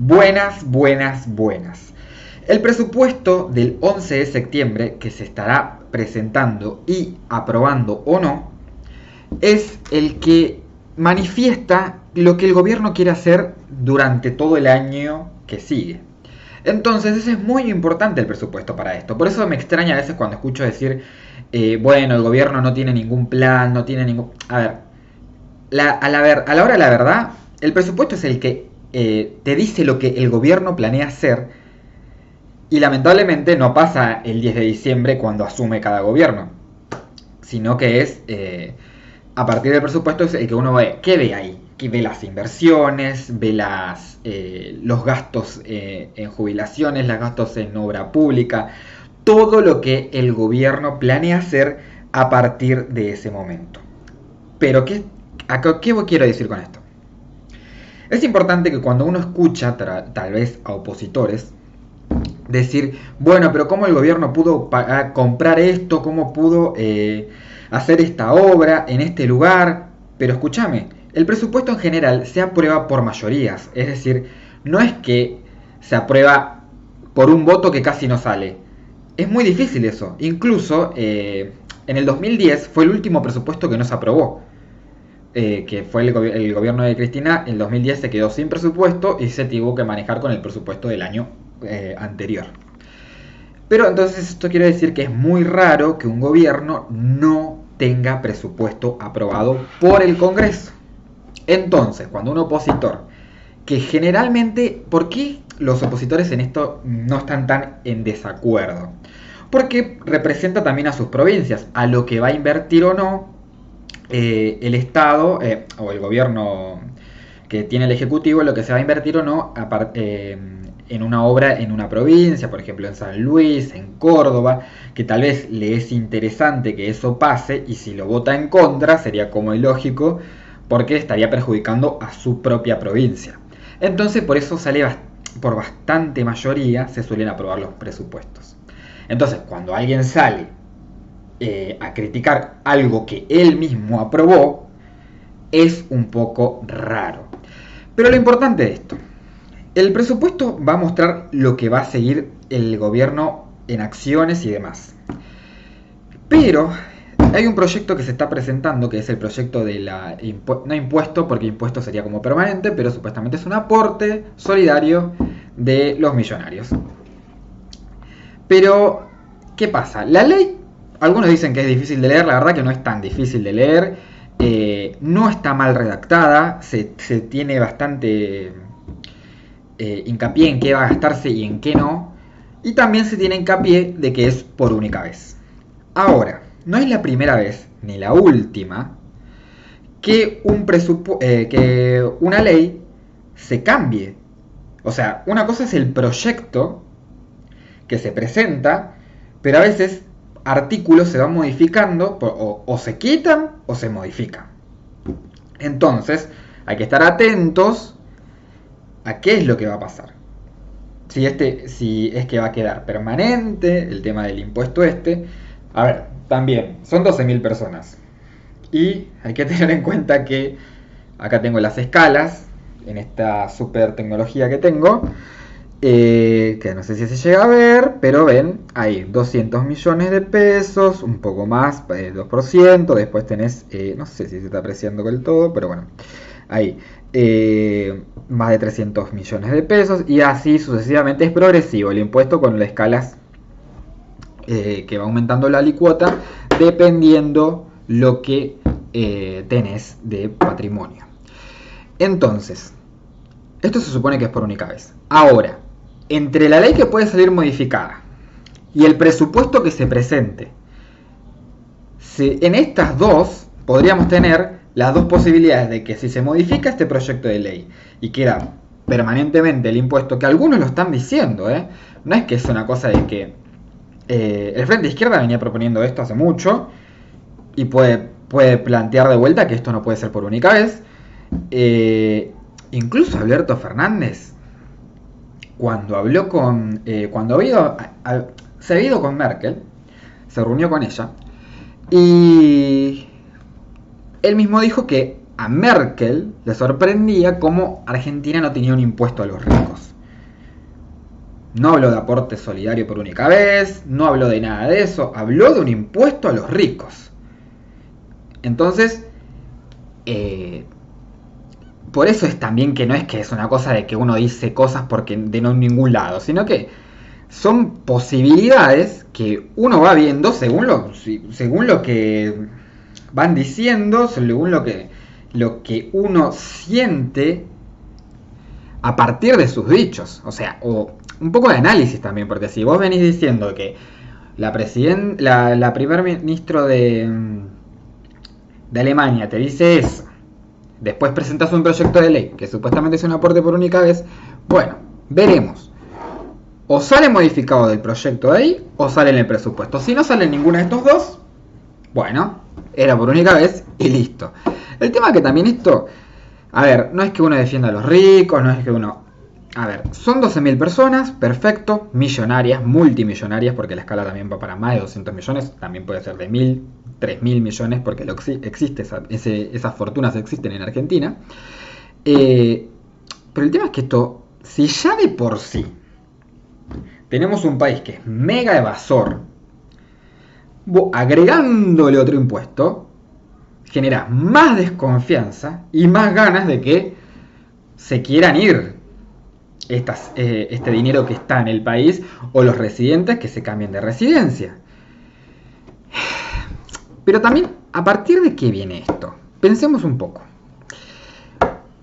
Buenas, buenas, buenas. El presupuesto del 11 de septiembre que se estará presentando y aprobando o no es el que manifiesta lo que el gobierno quiere hacer durante todo el año que sigue. Entonces, eso es muy importante el presupuesto para esto. Por eso me extraña a veces cuando escucho decir, bueno, el gobierno no tiene ningún plan, no tiene ningún... A ver, a la hora de la verdad, el presupuesto es el que te dice lo que el gobierno planea hacer y lamentablemente no pasa el 10 de diciembre cuando asume cada gobierno, sino que es a partir del presupuesto es el que uno ve, ¿qué ve ahí? Que ve las inversiones, ve los gastos en jubilaciones, los gastos en obra pública, todo lo que el gobierno planea hacer a partir de ese momento. Pero ¿qué quiero decir con esto? Es importante que cuando uno escucha tal vez a opositores decir, bueno, pero ¿cómo el gobierno pudo comprar esto? ¿Cómo pudo hacer esta obra en este lugar? Pero escúchame, el presupuesto en general se aprueba por mayorías, es decir, no es que se aprueba por un voto que casi no sale. Es muy difícil eso. Incluso en el 2010 fue el último presupuesto que no se aprobó. Que fue el gobierno de Cristina. En 2010 se quedó sin presupuesto y se tuvo que manejar con el presupuesto del año anterior. Pero entonces esto quiere decir que es muy raro que un gobierno no tenga presupuesto aprobado por el Congreso. Entonces, cuando un opositor, que generalmente, ¿por qué los opositores en esto no están tan en desacuerdo? Porque representa también a sus provincias, a lo que va a invertir o no el Estado o el gobierno que tiene el Ejecutivo, lo que se va a invertir o no en una obra en una provincia, por ejemplo en San Luis, en Córdoba, que tal vez le es interesante que eso pase y si lo vota en contra sería como ilógico porque estaría perjudicando a su propia provincia. Entonces por eso por bastante mayoría se suelen aprobar los presupuestos. Entonces cuando alguien sale a criticar algo que él mismo aprobó, es un poco raro. Pero lo importante de esto, el presupuesto va a mostrar lo que va a seguir el gobierno en acciones y demás. Pero hay un proyecto que se está presentando, que es el proyecto de no impuesto, porque impuesto sería como permanente, pero supuestamente es un aporte solidario de los millonarios. Pero, ¿qué pasa? La ley, algunos dicen que es difícil de leer, la verdad que no es tan difícil de leer, no está mal redactada, se tiene bastante hincapié en qué va a gastarse y en qué no, y también se tiene hincapié de que es por única vez. Ahora, no es la primera vez, ni la última, que una ley se cambie. O sea, una cosa es el proyecto que se presenta, pero a veces artículos se van modificando o se quitan o se modifican. Entonces, hay que estar atentos a qué es lo que va a pasar. Si es que va a quedar permanente el tema del impuesto A ver, también, son 12.000 personas. Y hay que tener en cuenta que acá tengo las escalas, en esta super tecnología que tengo, que no sé si se llega a ver, pero ven, hay 200 millones de pesos, un poco más, 2%, después tenés, no sé si se está apreciando del todo, pero bueno, ahí, más de 300 millones de pesos, y así sucesivamente es progresivo el impuesto con las escalas que va aumentando la alícuota dependiendo lo que tenés de patrimonio. Entonces, esto se supone que es por única vez. Ahora, entre la ley que puede salir modificada y el presupuesto que se presente, en estas dos podríamos tener las dos posibilidades de que si se modifica este proyecto de ley y queda permanentemente el impuesto, que algunos lo están diciendo, no es que es una cosa de que el Frente de Izquierda venía proponiendo esto hace mucho y puede plantear de vuelta que esto no puede ser por única vez. Incluso Alberto Fernández, cuando habló se había ido con Merkel, se reunió con ella y él mismo dijo que a Merkel le sorprendía cómo Argentina no tenía un impuesto a los ricos. No habló de aporte solidario por única vez, no habló de nada de eso, habló de un impuesto a los ricos. Entonces, por eso es también que no es que es una cosa de que uno dice cosas porque de no en ningún lado, sino que son posibilidades que uno va viendo según lo que van diciendo, según lo que uno siente a partir de sus dichos. O sea, o un poco de análisis también, porque si vos venís diciendo que la primer ministro de Alemania te dice eso, después presentas un proyecto de ley que supuestamente es un aporte por única vez, bueno, veremos. O sale modificado del proyecto de ahí, o sale en el presupuesto. Si no sale en ninguno de estos dos, bueno, era por única vez y listo. El tema es que también esto, a ver, no es que uno defienda a los ricos, no es que uno... A ver, son 12.000 personas, perfecto, millonarias, multimillonarias, porque la escala también va para más de 200 millones, también puede ser de 1.000, 3.000 millones, porque esas fortunas existen en Argentina. Pero el tema es que esto, si ya de por sí tenemos un país que es mega evasor, agregándole otro impuesto, genera más desconfianza y más ganas de que se quieran ir este dinero que está en el país, o los residentes que se cambien de residencia. Pero también, ¿a partir de qué viene esto? Pensemos un poco.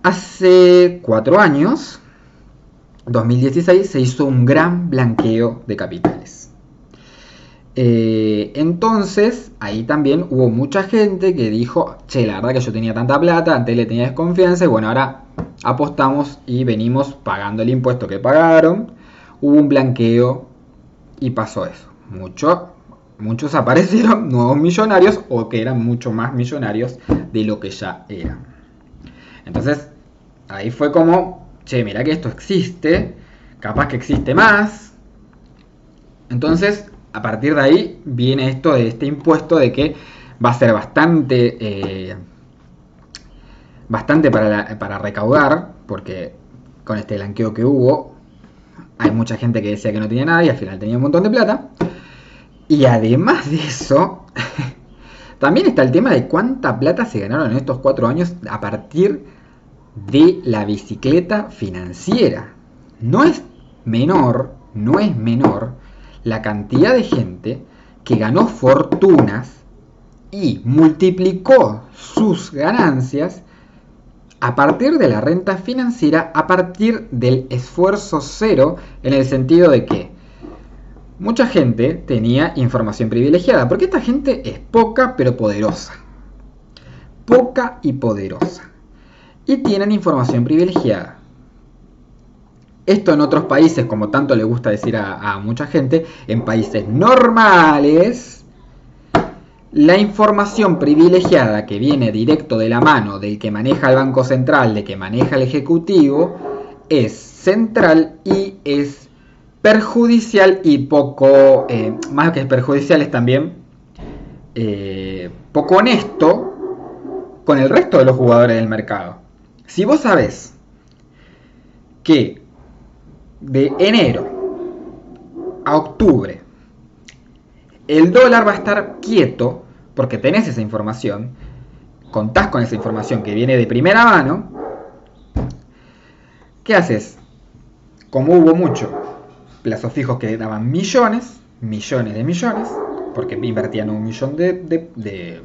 Hace 4 años, 2016, se hizo un gran blanqueo de capitales. Entonces, ahí también hubo mucha gente que dijo, che, la verdad que yo tenía tanta plata, antes le tenía desconfianza, y bueno, ahora apostamos y venimos pagando el impuesto que pagaron. Hubo un blanqueo y pasó eso. Muchos aparecieron nuevos millonarios, o que eran mucho más millonarios de lo que ya eran. Entonces, ahí fue como, che, mira que esto existe, capaz que existe más. Entonces, a partir de ahí viene esto de este impuesto, de que va a ser bastante para recaudar, porque con este blanqueo que hubo, hay mucha gente que decía que no tenía nada y al final tenía un montón de plata. Y además de eso, también está el tema de cuánta plata se ganaron en estos 4 años a partir de la bicicleta financiera. No es menor la cantidad de gente que ganó fortunas y multiplicó sus ganancias a partir de la renta financiera, a partir del esfuerzo cero, en el sentido de que mucha gente tenía información privilegiada, porque esta gente es poca pero poderosa. Poca y poderosa. Y tienen información privilegiada. Esto en otros países, como tanto le gusta decir a mucha gente, en países normales, la información privilegiada que viene directo de la mano del que maneja el Banco Central, de que maneja el Ejecutivo, es central y es perjudicial y poco, más que perjudicial, es también poco honesto con el resto de los jugadores del mercado. Si vos sabés que de enero a octubre el dólar va a estar quieto, porque tenés esa información, contás con esa información que viene de primera mano, ¿qué haces? Como hubo mucho plazos fijos que daban millones de millones, porque invertían un millón de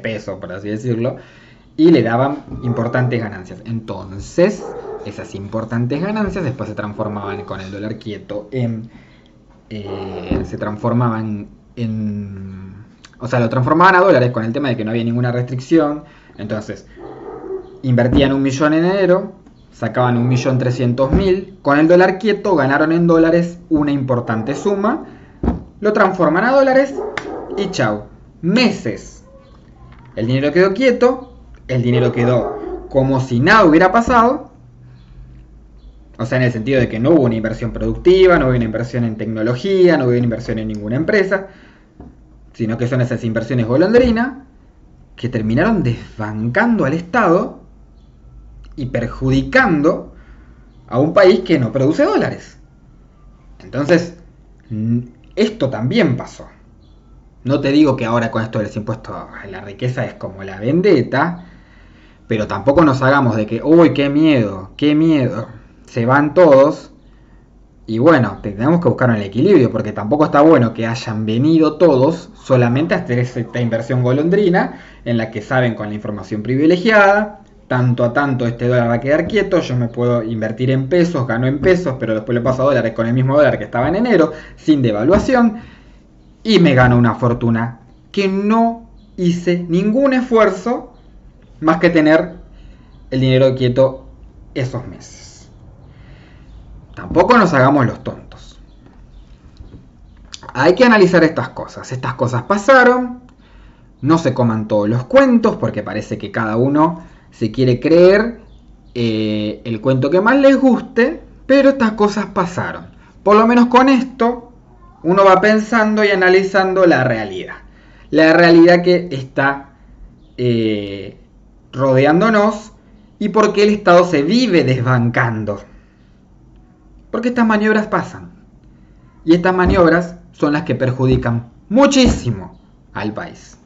pesos, por así decirlo, y le daban importantes ganancias. Entonces, esas importantes ganancias después se transformaban con el dólar quieto lo transformaban a dólares con el tema de que no había ninguna restricción. Entonces, invertían 1 millón en enero, sacaban 1.300.000, con el dólar quieto ganaron en dólares una importante suma, lo transforman a dólares y chau, meses. El dinero quedó quieto, el dinero quedó como si nada hubiera pasado, o sea, en el sentido de que no hubo una inversión productiva, no hubo una inversión en tecnología, no hubo una inversión en ninguna empresa, sino que son esas inversiones golondrina, que terminaron desbancando al Estado y perjudicando a un país que no produce dólares. Entonces, esto también pasó. No te digo que ahora con esto de los impuestos a la riqueza es como la vendetta, pero tampoco nos hagamos de que, uy, qué miedo, se van todos. Y bueno, tenemos que buscar un equilibrio, porque tampoco está bueno que hayan venido todos solamente a hacer esta inversión golondrina, en la que saben con la información privilegiada, tanto a tanto este dólar va a quedar quieto, yo me puedo invertir en pesos, gano en pesos, pero después le paso a dólares con el mismo dólar que estaba en enero, sin devaluación, y me gano una fortuna que no hice ningún esfuerzo más que tener el dinero quieto esos meses. Tampoco nos hagamos los tontos. Hay que analizar estas cosas. Estas cosas pasaron. No se coman todos los cuentos porque parece que cada uno se quiere creer el cuento que más les guste, pero estas cosas pasaron. Por lo menos con esto uno va pensando y analizando la realidad. La realidad que está rodeándonos y por qué el Estado se vive desbancando. Porque estas maniobras pasan. Y estas maniobras son las que perjudican muchísimo al país.